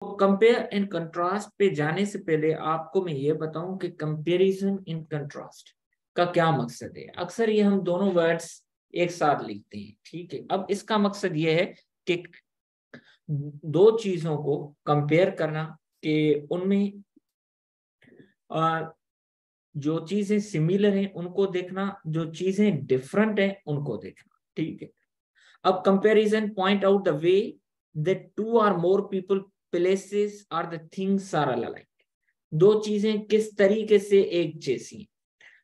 Compare and contrast पे जाने से पहले आपको मैं ये बताऊं कि कंपैरिजन इन कंट्रास्ट का क्या मकसद है। अक्सर ये हम दोनों वर्ड्स एक साथ लिखते हैं, ठीक है। अब इसका मकसद ये है कि दो चीजों को कंपेयर करना, कि उनमें जो चीजें सिमिलर हैं उनको देखना, जो चीजें डिफरेंट हैं उनको देखना, ठीक है। अब comparison point out the way that two और मोर पीपल, प्लेसेस और द थिंग्स आर अलाइक। दो चीजें किस तरीके से एक जैसी।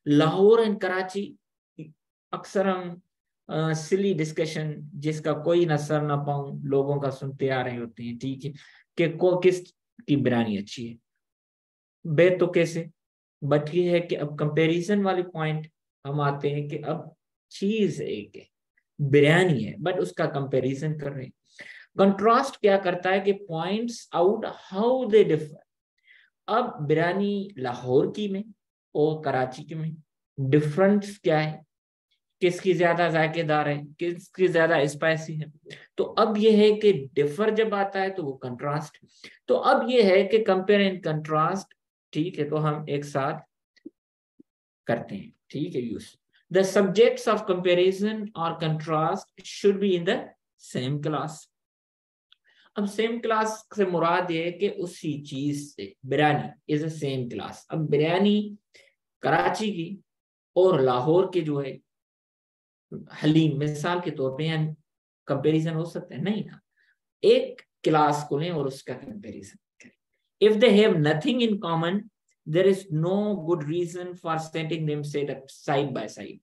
लाहौर एंड कराची, अक्सर हम सिली डिस्कशन जिसका कोई न सर न पाऊं लोगों का सुनते आ रहे होते हैं, ठीक है, कि को किस की बिरयानी अच्छी है, बे तो कैसे। बट ये है कि अब कंपैरिजन वाले पॉइंट हम आते हैं कि अब चीज एक है, बिरयानी है, बट उसका कंपैरिजन कर रहे हैं। कंट्रास्ट क्या करता है कि points out how they differ. अब बिरयानी लाहौर की में और कराची की में डिफरेंस क्या है, किसकी ज्यादा जायकेदार है, किसकी ज्यादा स्पाइसी है। तो अब ये है कि डिफर जब आता है तो वो कंट्रास्ट। तो अब ये है कि कंपेयर एंड कंट्रास्ट, ठीक है, तो हम एक साथ करते हैं, ठीक है। Use the subjects of comparison और contrast should be in the same class. अब सेम क्लास से मुराद ये है कि उसी चीज से, biryani is a same class. अब बिरयानी कराची की और लाहौर के जो है हलीम मिसाल के तौर पे हम कंपैरिजन हो सकता है नहीं ना। एक क्लास को लें और उसका कंपैरिजन करें। If they have nothing in common there is no good reason for setting them side by side.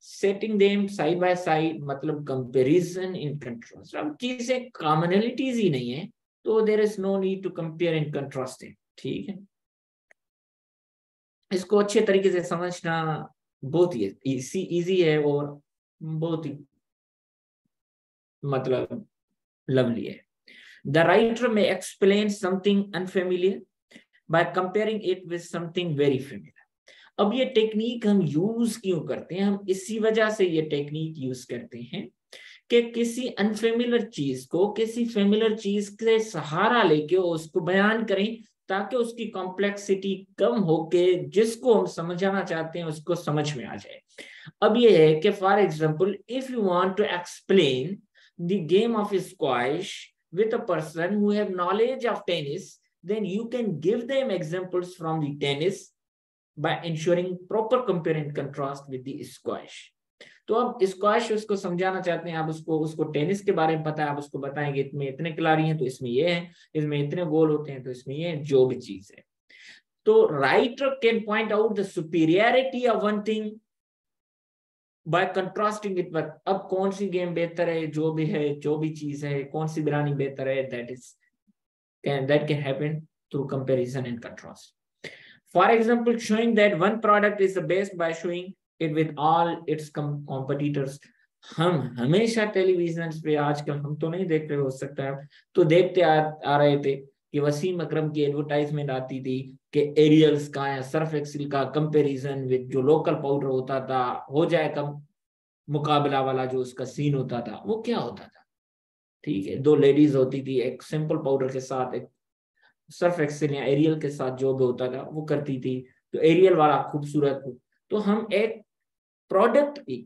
Setting them side by side मतलब कंपैरिजन इन कंट्रास्ट। अब चीजें कॉमनलिटीज ही नहीं है तो there is no need to compare and contrast, ठीक है। इसको अच्छे तरीके से समझना बहुत ही इजी है और बहुत ही मतलब लवली है। द राइटर में explain something unfamiliar by comparing it with something very familiar. अब ये टेक्निक हम यूज क्यों करते हैं, हम इसी वजह से ये टेक्निक यूज करते हैं कि किसी अनफेमिलियर चीज को किसी फेमिलियर चीज के सहारा लेके उसको बयान करें ताकि उसकी कॉम्प्लेक्सिटी कम होके जिसको हम समझाना चाहते हैं उसको समझ में आ जाए। अब ये है कि for example if you want to explain the game of squash with a person who have knowledge of tennis, then you can give them examples from the tennis by ensuring proper compare and contrast with the squash. तो अब squash उसको समझाना चाहते हैं, आप उसको tennis के बारे में पता है, आप उसको बताएंगे इसमें इतने खिलाड़ी हैं तो इसमें ये है, इसमें इतने गोल होते हैं तो इसमें ये, जो भी चीज है। तो writer can point out the superiority of one thing by contrasting it with. अब कौन सी गेम बेहतर है, जो भी है, जो भी चीज है, कौन सी बिरयानी बेहतर है, that can happen through comparison and contrast. For example, showing that one product is the best by showing it with all its competitors. हम हमेशा टेलीविजन पे, आजकल हम तो नहीं देख रहे हो सकता है, तो देखते आ रहे थे कि वसीम अकरम की एडवर्टाइजमेंट आती थी कि एरियल्स का या सर्फ एक्सिल का कंपैरिजन विद जो लोकल पाउडर होता था हो जाए कम, मुकाबला वाला जो उसका सीन होता था वो क्या होता था, ठीक है। दो लेडीज होती थी, एक सिंपल पाउडर के साथ एक सर्फ एक्सेल या एरियल के साथ जो भी होता था वो करती थी, तो एरियल वाला खूबसूरत हो। तो हम एक प्रोडक्ट की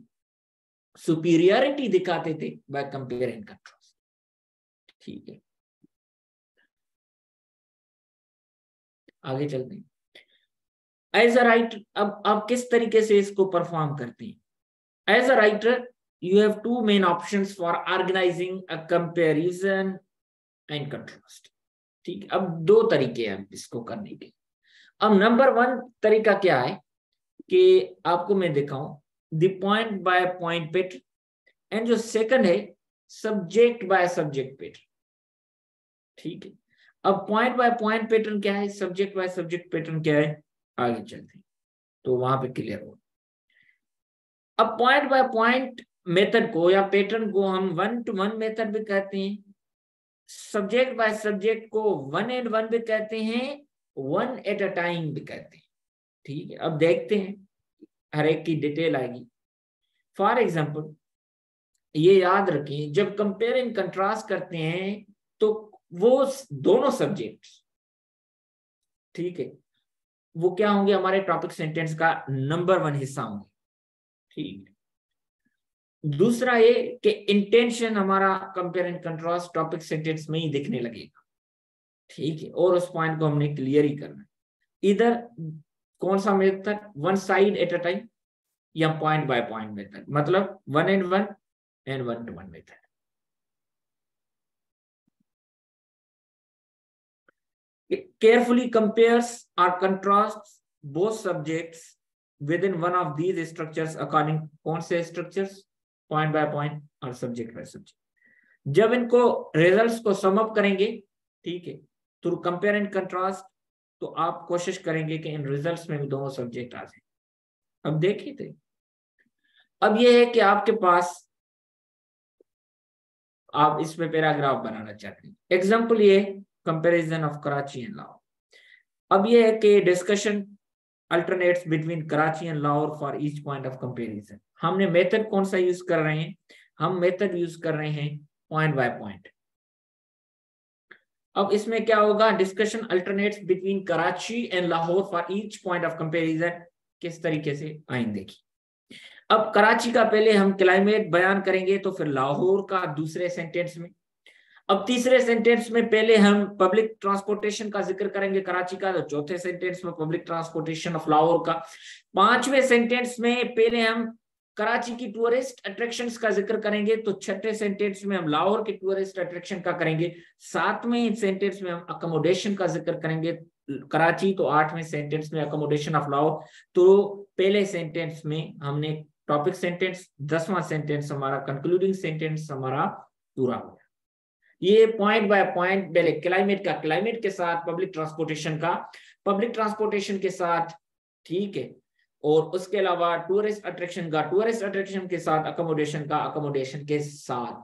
सुपीरियरिटी दिखाते थे बाय कंपेयर एंड कंट्रास्ट, ठीक है। आगे चलते हैं। एज अ राइटर, अब किस तरीके से इसको परफॉर्म करते हैं। As a writer you have two main options for organizing a comparison and contrast, ठीक। अब दो तरीके हैं इसको करने के। अब नंबर वन तरीका क्या है कि आपको मैं दिखाऊं the point by point pattern, and जो सेकंड है सब्जेक्ट बाय सब्जेक्ट पैटर्न, ठीक है। अब पॉइंट बाय पॉइंट पैटर्न क्या है, सब्जेक्ट बाय सब्जेक्ट पैटर्न क्या है, आगे चलते हैं तो वहां पे क्लियर हो। अब पॉइंट बाय पॉइंट मेथड को या पैटर्न को हम 1-to-1 मेथड भी कहते हैं, सब्जेक्ट बाय सब्जेक्ट को 1-and-1 भी कहते हैं, 1 at a टाइम भी कहते हैं, ठीक है। अब देखते हैं, हर एक की डिटेल आएगी। फॉर एग्जाम्पल ये याद रखें, जब कंपेयर एंड कंट्रास्ट करते हैं तो वो दोनों सब्जेक्ट्स, ठीक है, वो क्या होंगे, हमारे टॉपिक सेंटेंस का नंबर 1 हिस्सा होंगे, ठीक है। दूसरा ये कि इंटेंशन हमारा compare and contrast topic sentence में ही दिखने लगेगा, ठीक है, और उस पॉइंट को हमने क्लियर ही करना है। इधर कौन सा method, one side at a time या पॉइंट बाय पॉइंट मेथड, मतलब 1 and 1 and 1 to 1 method. It carefully compares or contrasts both subjects within one of these structures according, कौन से structures, point by point और subject by subject। जब इनको results को sum up करेंगे, ठीक है, थ्रू कंपेयर एंड कंट्रास्ट, तो आप कोशिश करेंगे कि इन रिजल्ट्स में भी दोनों सब्जेक्ट आ जाए। अब देखिए थे, अब ये है कि आपके पास, आप इसमें पैराग्राफ बनाना चाहते हैं। एग्जाम्पल ये comparison of Karachi and Lahore. अब ये है कि discussion alternates between Karachi and Lahore for each point of comparison. हमने मेथड कौन सा यूज कर रहे हैं, हम मेथड यूज कर रहे हैं पॉइंट बाय पॉइंट। अब इसमें क्या होगा, discussion alternates between Karachi and Lahore for each point of comparison, किस तरीके से आएंगे देखिए। अब कराची का पहले हम क्लाइमेट बयान करेंगे, तो फिर लाहौर का दूसरे सेंटेंस में। अब तीसरे सेंटेंस में पहले हम पब्लिक ट्रांसपोर्टेशन का जिक्र करेंगे कराची का, तो चौथे सेंटेंस में पब्लिक ट्रांसपोर्टेशन ऑफ लाहौर का। पांचवें सेंटेंस में पहले हम कराची की टूरिस्ट अट्रैक्शंस का जिक्र करेंगे, तो छठे सेंटेंस में हम लाहौर के टूरिस्ट अट्रैक्शन का करेंगे। सातवें सेंटेंस में हम अकोमोडेशन का जिक्र करेंगे कराची, तो आठवें सेंटेंस में अकोमोडेशन ऑफ लाहौर। तो पहले सेंटेंस में हमने टॉपिक सेंटेंस, 10वां सेंटेंस हमारा कंक्लूडिंग सेंटेंस हमारा पूरा हो गया। ये पॉइंट बाय पॉइंट, पहले क्लाइमेट का क्लाइमेट के साथ, पब्लिक ट्रांसपोर्टेशन का पब्लिक ट्रांसपोर्टेशन के साथ, ठीक है, और उसके अलावा टूरिस्ट अट्रैक्शन का टूरिस्ट अट्रैक्शन के साथ, अकोमोडेशन का अकोमोडेशन के साथ,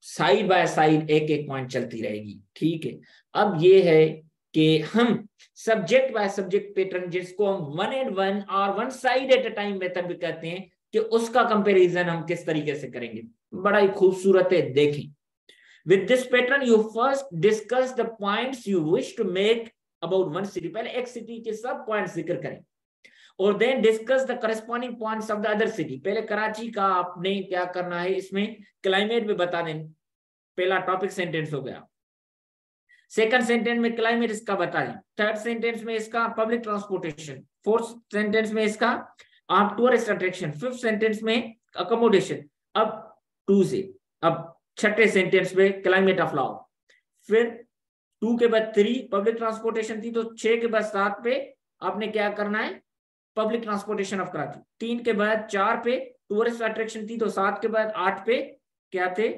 साइड बाय साइड एक एक पॉइंट चलती रहेगी, ठीक है। अब ये है कि हम सब्जेक्ट बाय सब्जेक्ट पैटर्न, जिसको हम 1 and 1 और 1 side at a time method भी कहते हैं, कि उसका कंपैरिजन हम किस तरीके से करेंगे। बड़ा ही खूबसूरत है, देखें। With this pattern, you first discuss the points you wish to make about one city. पहले एक सिटी के सब पॉइंट्स जिक्र करें, और then discuss the corresponding points of the other city. पहले कराची का आपने क्या करना है, इसमें क्लाइमेट में बता दें, पहला टॉपिक सेंटेंस हो गया। सेकंड सेंटेंस में क्लाइमेट इसका बताएं, थर्ड सेंटेंस में इसका पब्लिक ट्रांसपोर्टेशन, फोर्थ सेंटेंस में इसका आप टूरिस्ट अट्रैक्शन, फिफ्थ सेंटेंस में अकोमोडेशन। अब 2 से, अब छठे सेंटेंस में क्लाइमेट ऑफ लाहौर, फिर 2 के बाद 3 पब्लिक ट्रांसपोर्टेशन थी, तो 6 के बाद 7 पे आपने क्या करना है, पब्लिक ट्रांसपोर्टेशन ऑफ कराची। 3 के बाद 4 पे टूरिस्ट अट्रैक्शन थी, तो 7 के बाद 8 पे क्या थे,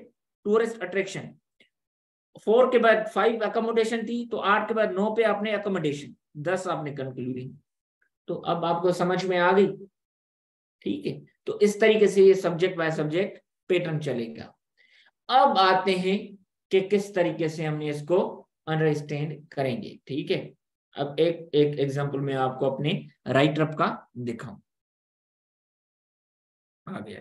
टूरिस्ट अट्रैक्शन। 4 के बाद 5 अकोमोडेशन थी, तो 8 के बाद 9 पे आपने अकोमोडेशन, 10 आपने कंक्लूडिंग। तो अब आपको समझ में आ गई, ठीक है। तो इस तरीके से ये सब्जेक्ट बाय सब्जेक्ट पैटर्न चलेगा। अब आते हैं कि किस तरीके से हमने इसको अंडरस्टैंड करेंगे, ठीक है। अब एक एक एग्जांपल में आपको अपने राइट अप का दिखाऊं। आ गया,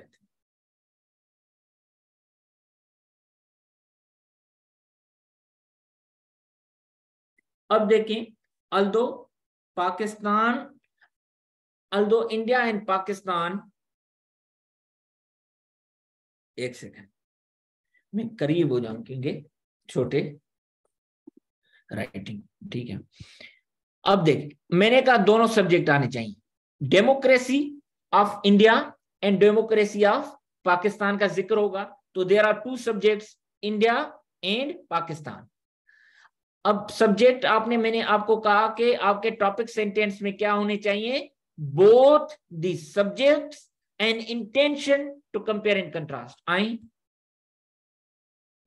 अब देखें, although Pakistan, although India and Pakistan, एक सेकंड मैं करीब हो जाऊं क्योंकि छोटे राइटिंग, ठीक है। अब देख, मैंने कहा दोनों सब्जेक्ट आने चाहिए, democracy of India and democracy of Pakistan का जिक्र होगा, तो there are 2 subjects, India and Pakistan. अब सब्जेक्ट आपने, मैंने आपको कहा कि आपके टॉपिक सेंटेंस में क्या होने चाहिए, both the subjects and intention to compare and contrast. आई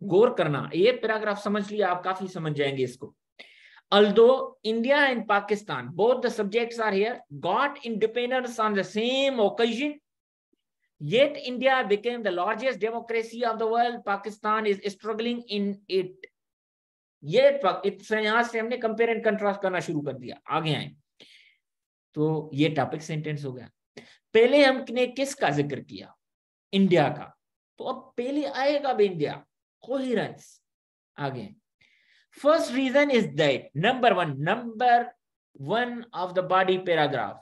गौर करना, ये पैराग्राफ समझ लिया आप, काफी समझ जाएंगे इसको। Although India and Pakistan, both the subjects are here, got independence on the same occasion, yet India became the largest democracy of the world. Pakistan is struggling in it. ये यहां से हमने कंपेयर एंड कंट्रास्ट करना शुरू कर दिया, आगे आए तो ये टॉपिक सेंटेंस हो गया। पहले हमने किसका जिक्र किया, इंडिया का, तो अब पहले आएगा भी इंडिया, कोहेरेंस। आगे First reason is that number one of the body paragraph,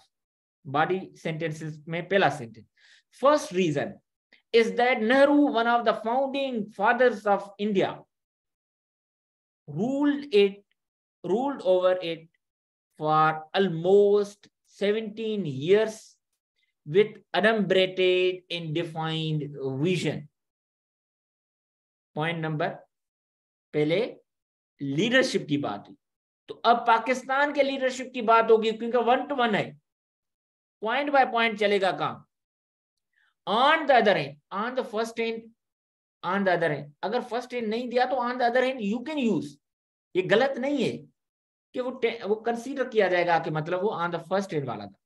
body sentences में पहला sentence. First reason is that Nehru, one of the founding fathers of India, ruled over it for almost 17 years with unumbrated and defined vision. Point number, पहले leadership की बात हुई, तो अब पाकिस्तान के leadership की बात होगी, क्योंकि 1 to 1 है, पॉइंट बाय पॉइंट चलेगा काम. On the other hand, on the first hand, on the other hand, अगर फर्स्ट हैंड नहीं दिया तो on the other hand you can use. ये गलत नहीं है कि वो कंसीडर किया जाएगा कि मतलब वो ऑन द फर्स्ट हैंड वाला था.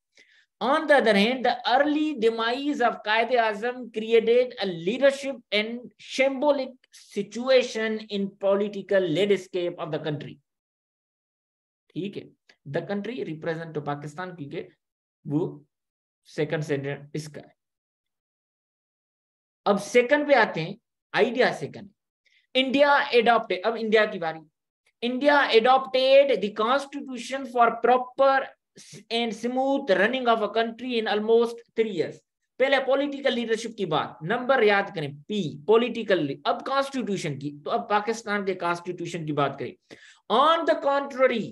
On the other hand, the early demise of Quaid-e-Azam created a leadership and symbolic situation in political landscape of the country. ठीक है, the country represent to Pakistan, क्योंकि वो सेकंड सेंटेंस इसका है. अब second पे आते हैं, आइडिया सेकंड. इंडिया एडॉप्टेड, अब इंडिया की बारी. India adopted the constitution for proper and smooth running of a country in almost 3 years. पहले पॉलिटिकल लीडरशिप की बात, नंबर याद करें, P पॉलिटिकल. अब कॉन्स्टिट्यूशन की, तो अब पाकिस्तान के कॉन्स्टिट्यूशन की बात करें. On the contrary,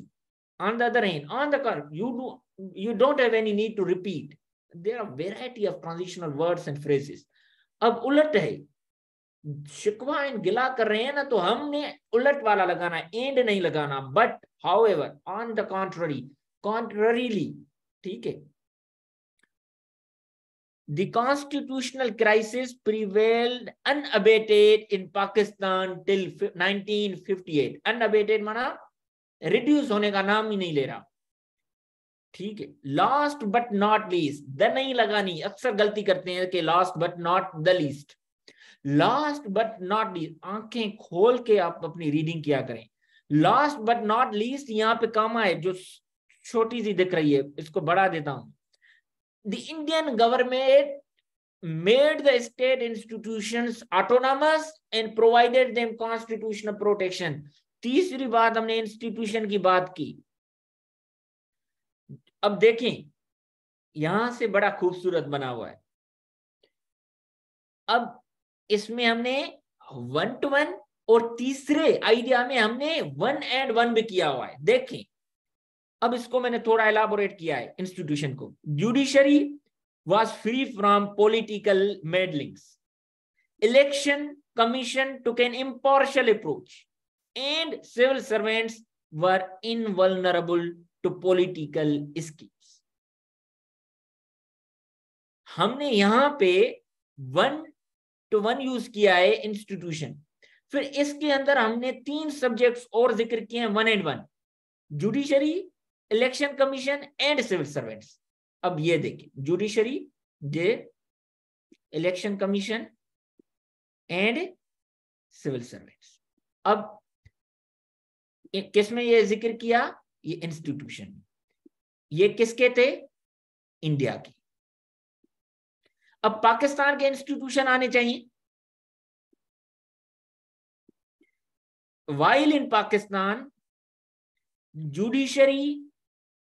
on the other hand, on the you don't have any need to repeat. There are variety of transitional words and phrases. अब उलट है, शिकवा एंड गिला कर रहे हैं ना, तो हमने उलट वाला लगाना है, एंड नहीं लगाना. But however, on the contrarily, ठीक है. The constitutional crisis prevailed unabated in Pakistan till 1958. Unabated माना रिड्यूस होने का नाम ही नहीं ले रहा. ठीक है. Last but not least, the नहीं लगानी, अक्सर गलती करते हैं कि last but not the least. Last but not least, आंखें खोल के आप अपनी रीडिंग किया करें. लास्ट बट नॉट लीस्ट यहाँ पे कामा है जो छोटी सी दिख रही है, इसको बढ़ा देता हूं. The Indian government made the state institutions autonomous and provided them constitutional protection. तीसरी बात, हमने इंस्टीट्यूशन की बात की. अब देखें, यहां से बड़ा खूबसूरत बना हुआ है. अब इसमें हमने 1 to 1 और तीसरे आइडिया में हमने 1 and 1 भी किया हुआ है. देखें, अब इसको मैंने थोड़ा एलाबोरेट किया है इंस्टीट्यूशन को. Judiciary was free from political meddlings. Election commission took an impartial approach and civil servants were invulnerable to political schemes. हमने यहां पे 1 to 1 यूज किया है इंस्टीट्यूशन. फिर इसके अंदर हमने 3 सब्जेक्ट्स और जिक्र किए हैं, 1 and 1, judiciary, election commission and civil servants. अब ये देखिए, judiciary, election commission and civil servants. अब किसमें ये जिक्र किया? ये इंस्टीट्यूशन. ये किसके थे? इंडिया की. अब पाकिस्तान के इंस्टीट्यूशन आने चाहिए. While in Pakistan, judiciary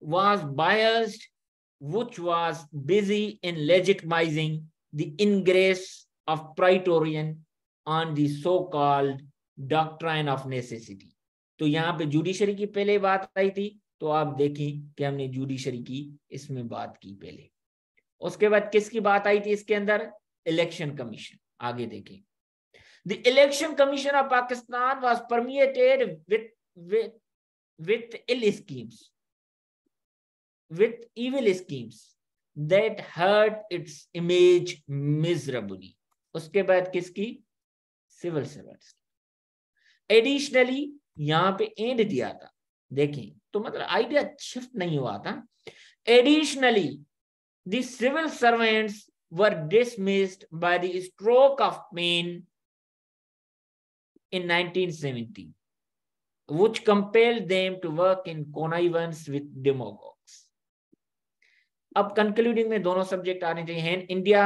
was biased, which was busy in legitimizing the ingress of Praetorian on the so-called doctrine of necessity. तो यहाँ पे जुडिशरी की पहले बात आई थी, तो आप देखें कि हमने जुडिशरी की इसमें बात की पहले. उसके बाद किसकी बात आई थी इसके अंदर? Election commission. आगे देखें. The election commission of Pakistan was permeated with ill schemes, with evil schemes that hurt its image miserably. उसके बाद किसकी? Civil servants. एडिशनली यहाँ पे एंड दिया था, देखें, तो मतलब आइडिया शिफ्ट नहीं हुआ था. Additionally the civil servants were dismissed by the stroke of pen in 1970, which compelled them to work in connivance with demagogues. अब कंक्लूडिंग में दोनों सब्जेक्ट आने चाहिए. India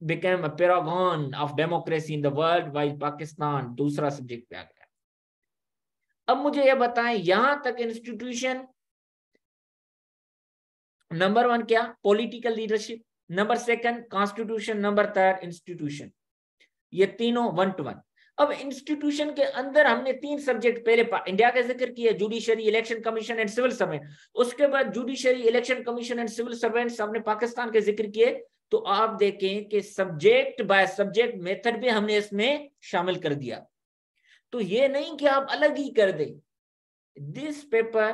became a paragon of democracy in the world, while Pakistan दूसरा subject पे आ गया. अब मुझे ये बताएं, यहां तक इंस्टीट्यूशन, नंबर 1 क्या, political leadership, number 2 constitution, number 3 institution, ये तीनों 1 to 1। अब इंस्टीट्यूशन के अंदर हमने 3 सब्जेक्ट पहले इंडिया का जिक्र किया, judiciary, election commission and civil servant. उसके बाद judiciary, election commission and civil servants हमने पाकिस्तान के जिक्र किए। तो आप देखें कि सब्जेक्ट बाय सब्जेक्ट मेथड भी हमने इसमें शामिल कर दिया। तो ये नहीं कि आप अलग ही कर दें। दिस पेपर,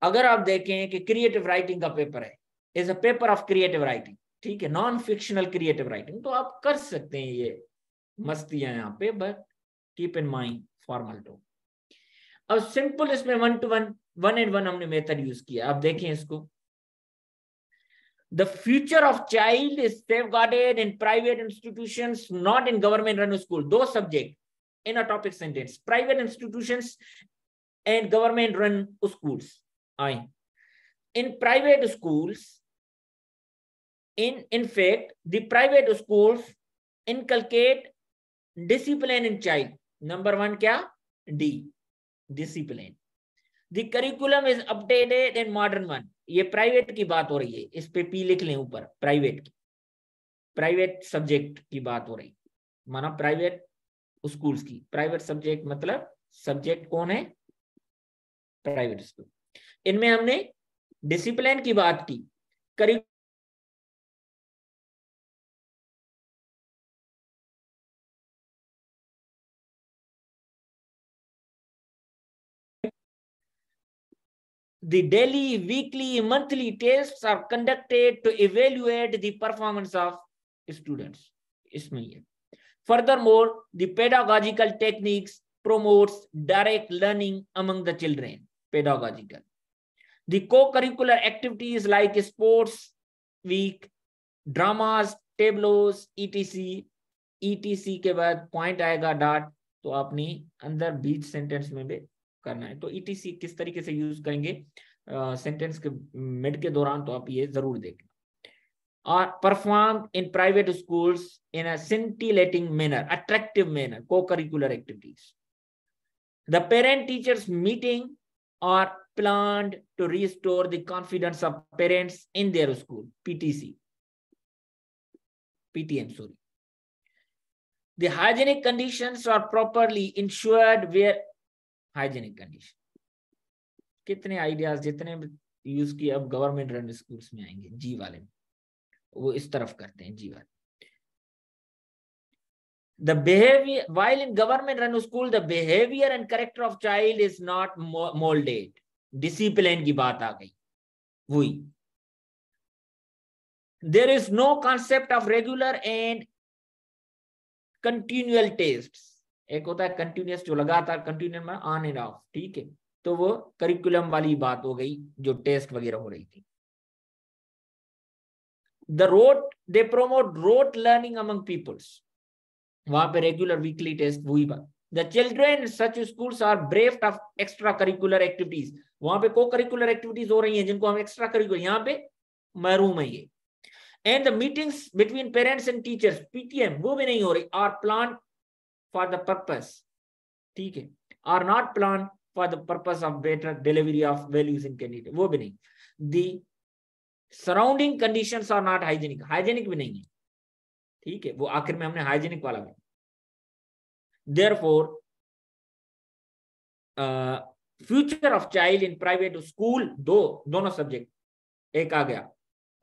अगर आप देखें कि क्रिएटिव राइटिंग का पेपर है, is a paper of creative writing, ठीक है, नॉन फिक्शनल क्रिएटिव राइटिंग, तो आप कर सकते हैं ये मस्तियां यहाँ पे, but keep in mind formal too. अब सिंपल इसमें 1 to 1, 1 and 1 हमने मेथड यूज किया। आप देखें इसको, the future of child is safeguarded in private institutions, not in government run school। दो subject in a topic sentence, private institutions and government run schools आए। in private schools, in fact the private schools inculcate discipline in child। number 1 क्या, D, discipline। the curriculum is updated in modern one। ये private की बात हो रही है, इस पे P लिख लें ऊपर, प्राइवेट की, प्राइवेट सब्जेक्ट की बात हो रही, माना प्राइवेट स्कूल्स की। प्राइवेट सब्जेक्ट मतलब सब्जेक्ट कौन है, प्राइवेट स्कूल। इनमें हमने डिसिप्लिन की बात की, the daily, weekly, monthly tests are conducted to evaluate the performance of students। इसमें ये, furthermore the pedagogical techniques promotes direct learning among the children। pedagogical, the co-curricular activities like sports week, dramas, tableaus, etc के बाद point आएगा dot, तो आपने अंदर बीच sentence में भी करना है। तो ईटीसी किस तरीके से यूज करेंगे सेंटेंस के मिड के दौरान, तो आप ये जरूर देखें। और perform in private schools in a scintillating manner, attractive manner, co-curricular activities. The parent teachers meeting और planned to restore the confidence of parents in their school, PTM, sorry। The hygienic conditions are properly ensured where hygienic condition। कितने ideas जितने use किए अब government run schools में आएंगे, जी वाले में, वो इस तरफ करते हैं, जी वाले। The behavior, while in government run school the behavior and character of child is not molded। Discipline की बात आ गई, वही। There is no concept of regular and continual tests। एक होता है कंटिन्यूस, जो लगातार, कंटिन्यूस में ऑन एंड ऑफ, ठीक है, तो वो करिकुलम वाली बात हो गई जो टेस्ट वगैरह हो रही थी। The rote, they promote rote learning among peoples, वहां पे रेगुलर वीकली टेस्ट, वही बात। The children in such schools are bereft of extracurricular activities। वहां पे को करिकुलर एक्टिविटीज हो रही हैं जिनको हम एक्स्ट्रा करिकुलर, यहाँ पे महरूम है ये। And the meetings between parents and teachers, PTM, वो भी नहीं हो रही। Are planned for the purpose, ठीक है, are not planned for the purpose of better delivery of values in candidate, वो भी नहीं। The surrounding conditions are not hygienic, hygienic भी नहीं है, ठीक है, वो आखिर में हमने हाइजीनिक वाला भी। Therefore future of child in private school, दोनों सब्जेक्ट एक आ गया,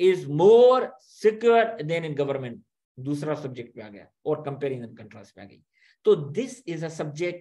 is more secure than in government, दूसरा सब्जेक्ट पे आ गया, और कंपेरिजन कंट्रास्ट पे आ गई। तो दिस इज अ सब्जेक्ट